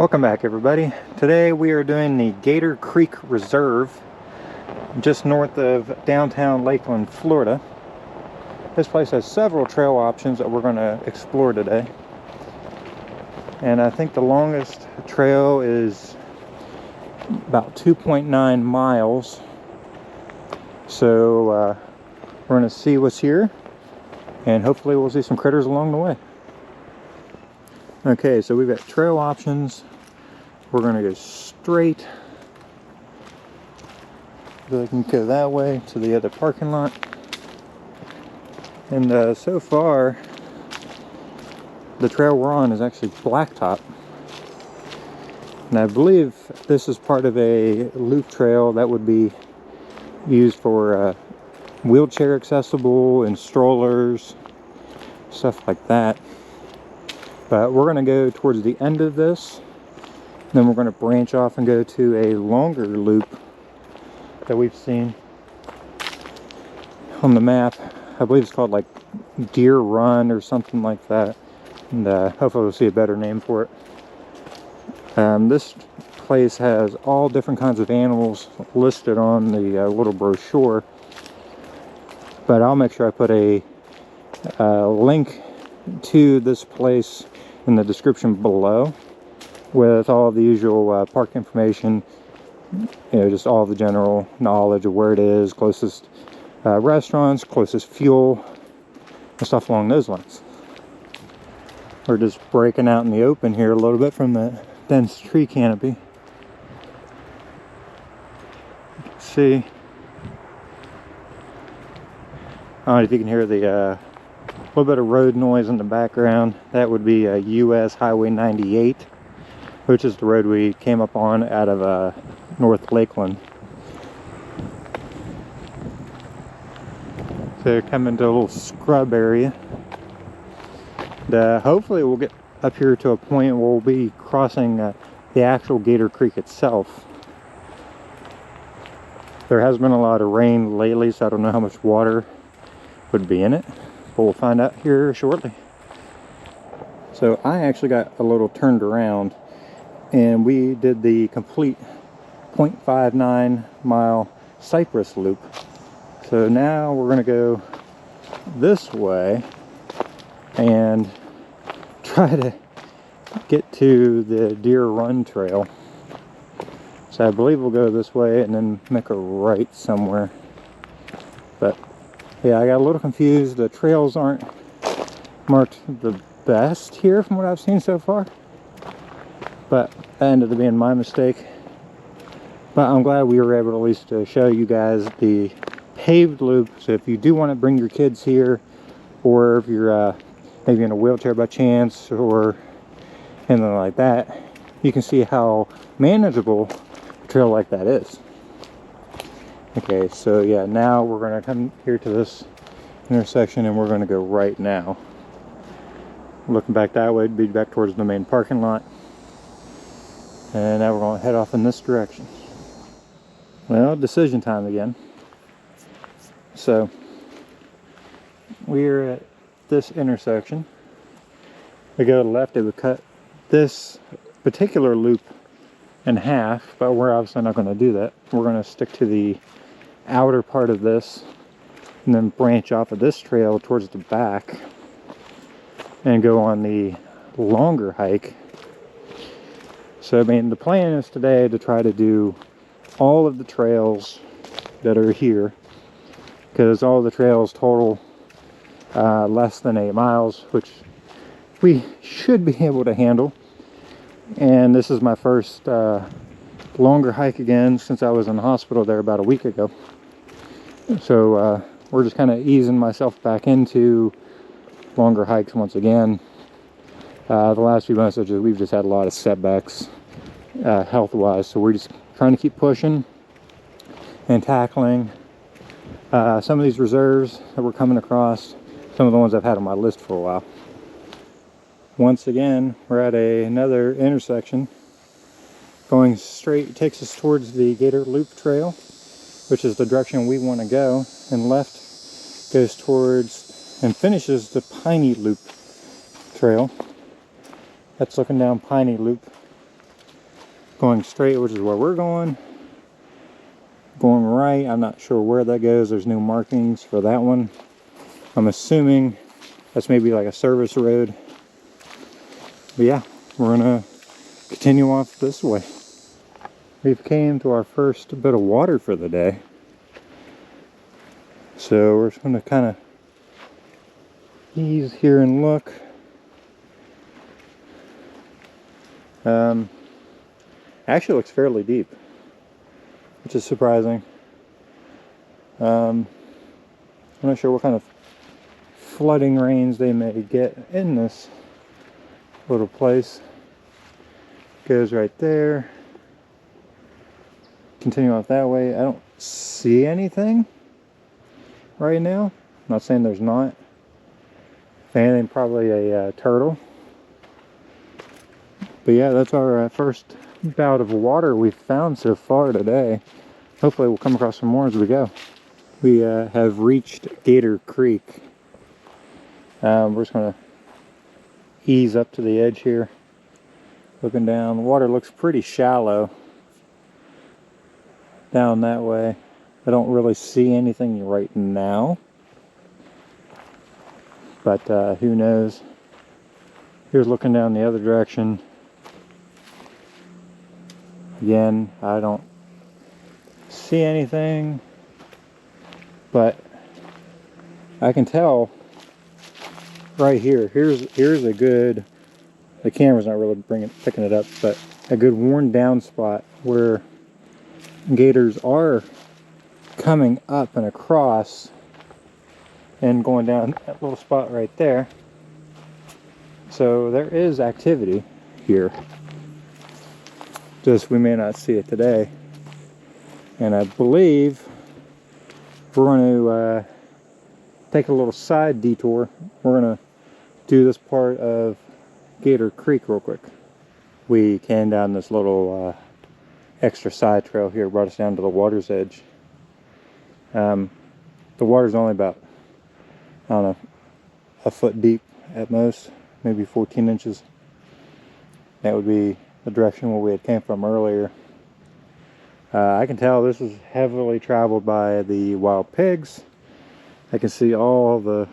Welcome back, everybody. Today we are doing the Gator Creek Reserve just north of downtown Lakeland, Florida. This place has several trail options that we're going to explore today. And I think the longest trail is about 2.9 miles. So we're going to see what's here, and hopefully we'll see some critters along the way. Okay, so we've got trail options. We're going to go straight. So we can go that way to the other parking lot. And so far, the trail we're on is actually blacktop. And I believe this is part of a loop trail that would be used for wheelchair accessible and strollers, stuff like that. But we're going to go towards the end of this, then we're going to branch off and go to a longer loop that we've seen on the map. I believe it's called like Deer Run or something like that, and hopefully we'll see a better name for it. This place has all different kinds of animals listed on the little brochure, but I'll make sure I put a link to this place in the description below with all the usual park information, just all the general knowledge of where it is, closest restaurants, closest fuel, and stuff along those lines. We're just breaking out in the open here a little bit from the dense tree canopy. You can see, I don't know if you can hear the little bit of road noise in the background. That would be US Highway 98, which is the road we came up on out of North Lakeland. So you're coming to a little scrub area. And, hopefully we'll get up here to a point where we'll be crossing the actual Gator Creek itself. There has been a lot of rain lately, so I don't know how much water would be in it. But we'll find out here shortly. So I actually got a little turned around, and we did the complete 0.59 mile Cypress loop. So now we're going to go this way and try to get to the Deer Run trail. So I believe we'll go this way and then make a right somewhere. But yeah, I got a little confused. The trails aren't marked the best here from what I've seen so far, but that ended up being my mistake. But I'm glad we were able to at least show you guys the paved loop. So if you do want to bring your kids here, or if you're maybe in a wheelchair by chance or anything like that, you can see how manageable a trail like that is. Okay, so yeah, now we're going to come here to this intersection and we're going to go right now. Looking back that way, it'd be back towards the main parking lot. And now we're going to head off in this direction. Well, decision time again. So, we're at this intersection. We go to the left, it would cut this particular loop in half, but we're obviously not going to do that. We're going to stick to the outer part of this and then branch off of this trail towards the back and go on the longer hike. So I mean, the plan is today to try to do all of the trails that are here, because all the trails total less than 8 miles, which we should be able to handle. And this is my first longer hike again since I was in the hospital there about a week ago. So we're just kind of easing myself back into longer hikes once again. The last few months we've just had a lot of setbacks health wise, so we're just trying to keep pushing and tackling some of these reserves that we're coming across, some of the ones I've had on my list for a while. Once again, we're at another intersection. Going straight takes us towards the Gator Loop Trail, which is the direction we want to go, and left goes towards and finishes the Piney Loop Trail. That's looking down Piney Loop. going straight, which is where we're going. Going right, I'm not sure where that goes. There's no markings for that one. I'm assuming that's maybe like a service road. But yeah, we're gonna continue off this way. We've came to our first bit of water for the day. So we're just gonna kind of ease here and look. Actually looks fairly deep, which is surprising. I'm not sure what kind of flooding rains they may get in this little place. Goes right there. Continue off that way. I don't see anything right now. I'm not saying there's not. If anything, probably a turtle. But yeah, that's our first bout of water we've found so far today. Hopefully we'll come across some more as we go. We have reached Gator Creek. We're just going to ease up to the edge here. Looking down, the water looks pretty shallow down that way. I don't really see anything right now, but who knows. Here's looking down the other direction. Again, I don't see anything, but I can tell right here. Here's a good, the camera's not really picking it up, but a good worn down spot where gators are coming up and across and going down that little spot right there. So there is activity here. Just we may not see it today. And I believe we're going to take a little side detour. We're going to do this part of Gator Creek real quick. We came down this little extra side trail here, brought us down to the water's edge. The water's only about, I don't know, a foot deep at most, maybe 14 inches. That would be the direction where we had came from earlier. I can tell this is heavily traveled by the wild pigs. I can see all the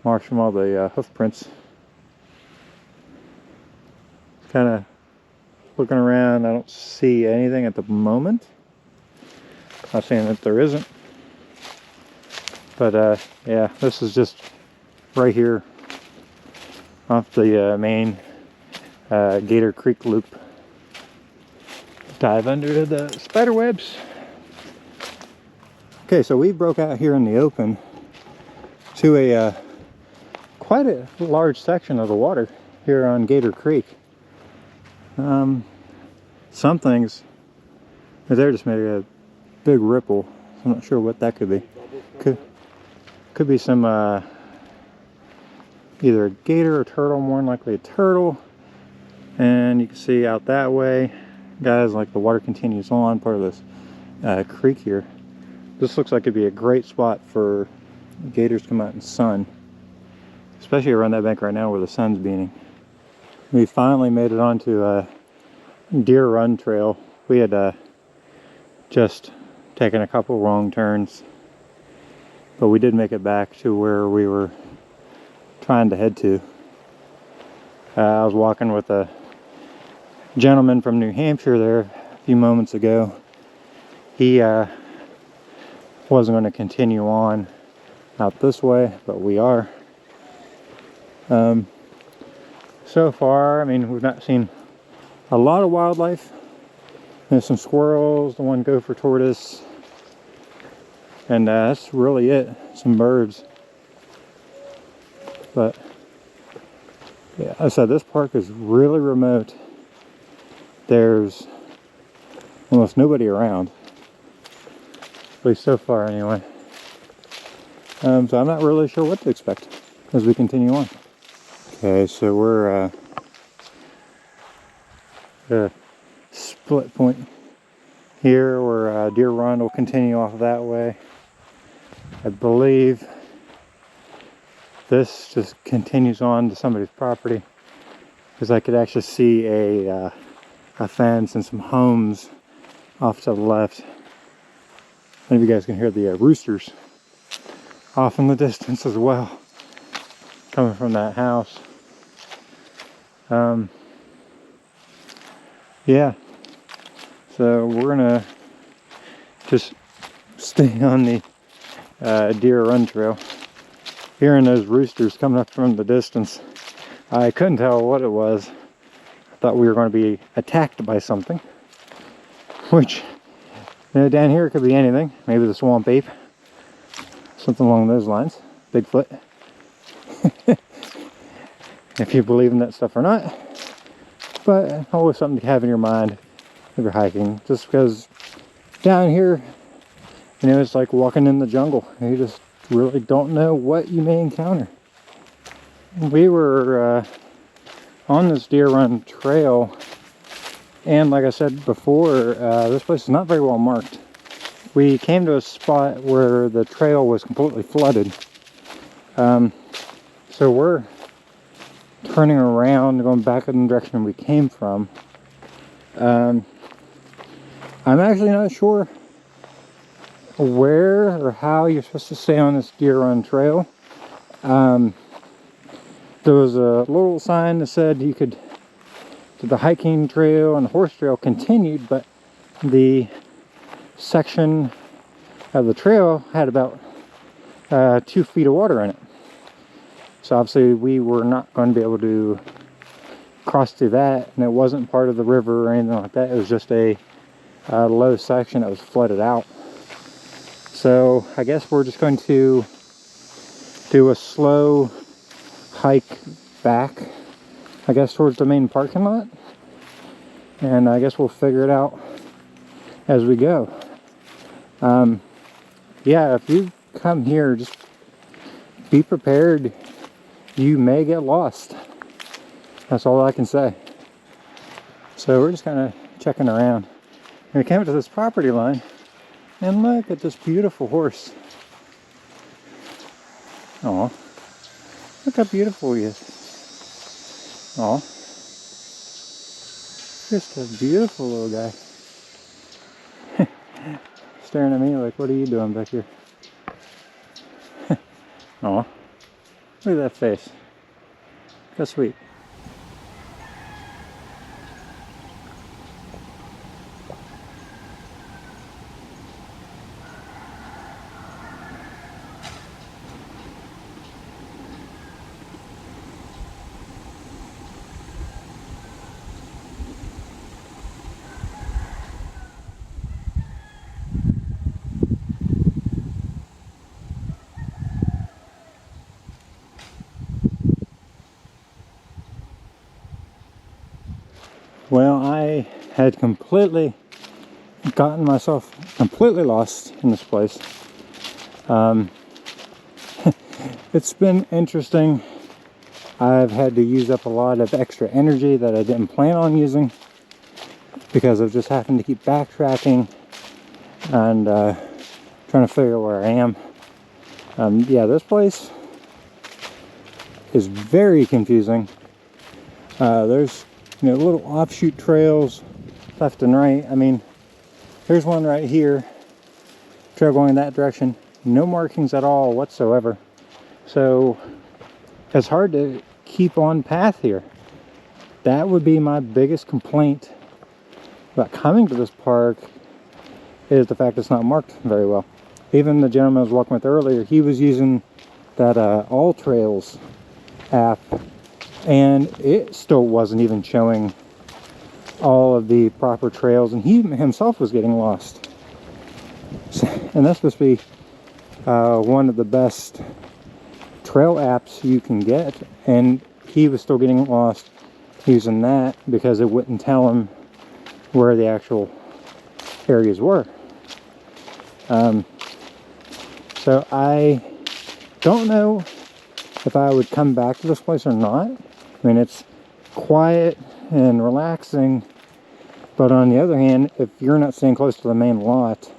marks from all the hoof prints. Kind of looking around, I don't see anything at the moment. Not saying that there isn't, but yeah, this is just right here off the main Gator Creek loop. Dive under the spider webs. Okay, so we broke out here in the open to a quite a large section of the water here on Gator Creek. Some things there just made a big ripple. I'm not sure what that could be. Could be some either a gator or turtle, more than likely a turtle. And you can see out that way, guys, like the water continues on part of this creek here. This looks like it'd be a great spot for gators to come out and sun, especially around that bank right now where the sun's beaming. We finally made it onto a deer run trail. We had just taken a couple wrong turns, but we did make it back to where we were trying to head to. I was walking with a gentleman from New Hampshire there a few moments ago. He wasn't going to continue on out this way, but we are. So far, I mean, we've not seen a lot of wildlife. There's some squirrels, the one gopher tortoise, and that's really it. Some birds. But yeah, I said this park is really remote. There's almost nobody around, at least so far anyway. So I'm not really sure what to expect as we continue on. Okay, so we're at a split point here where deer run will continue off that way. I believe this just continues on to somebody's property, because I could actually see a a fence and some homes off to the left. Maybe you guys can hear the roosters off in the distance as well, coming from that house. Yeah, so we're gonna just stay on the deer run trail. Hearing those roosters coming up from the distance, I couldn't tell what it was. I thought we were going to be attacked by something, which, you know, down here it could be anything. Maybe the swamp ape, something along those lines. Bigfoot, if you believe in that stuff or not. But always something to have in your mind if you're hiking, just because down here, you know, it's like walking in the jungle. You just really don't know what you may encounter. We were on this deer run trail, and like I said before, this place is not very well marked. We came to a spot where the trail was completely flooded, so we're turning around, going back in the direction we came from. I'm actually not sure where or how you're supposed to stay on this deer run trail. There was a little sign that said you could, the hiking trail and the horse trail continued, but the section of the trail had about 2 feet of water in it. So obviously we were not going to be able to cross through that, and it wasn't part of the river or anything like that. It was just a low section that was flooded out. So I guess we're just going to do a slow hike back, I guess, towards the main parking lot, and I guess we'll figure it out as we go. Yeah, if you come here, just be prepared. You may get lost. That's all I can say. So we're just kind of checking around. And we came up to this property line, and look at this beautiful horse. Aw, look how beautiful he is. Aw, just a beautiful little guy. Staring at me like, what are you doing back here? Aw, look at that face. How sweet. Well, I had completely gotten myself completely lost in this place. It's been interesting. I've had to use up a lot of extra energy that I didn't plan on using because I've just happened to keep backtracking and trying to figure out where I am. Yeah, this place is very confusing. There's, you know, little offshoot trails left and right. I mean, here's one right here, trail going in that direction, no markings at all whatsoever. So it's hard to keep on path here. That would be my biggest complaint about coming to this park, is the fact it's not marked very well. Even the gentleman I was walking with earlier, he was using that All Trails app, and it still wasn't even showing all of the proper trails, and he himself was getting lost. And that's supposed to be one of the best trail apps you can get, and he was still getting lost using that because it wouldn't tell him where the actual areas were. So I don't know if I would come back to this place or not. I mean, it's quiet and relaxing, but on the other hand, if you're not staying close to the main lot,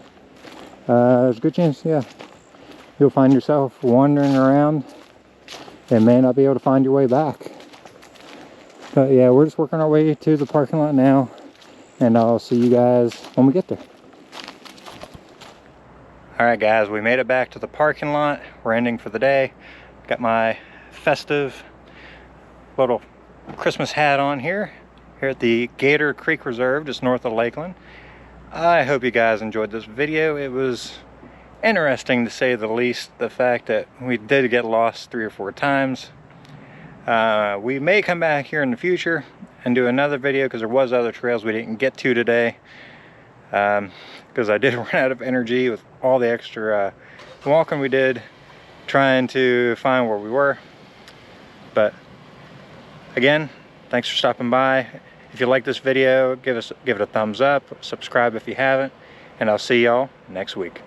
there's a good chance, yeah, you'll find yourself wandering around and may not be able to find your way back. But yeah, we're just working our way to the parking lot now. and I'll see you guys when we get there. Alright guys, we made it back to the parking lot. We're ending for the day. Got my festive little Christmas hat on here at the Gator Creek Reserve, just north of Lakeland. I hope you guys enjoyed this video. It was interesting to say the least, the fact that we did get lost 3 or 4 times. We may come back here in the future and do another video because there was other trails we didn't get to today. Because I did run out of energy with all the extra walking we did trying to find where we were. But again, thanks for stopping by. If you like this video, give it a thumbs up, subscribe if you haven't, and I'll see y'all next week.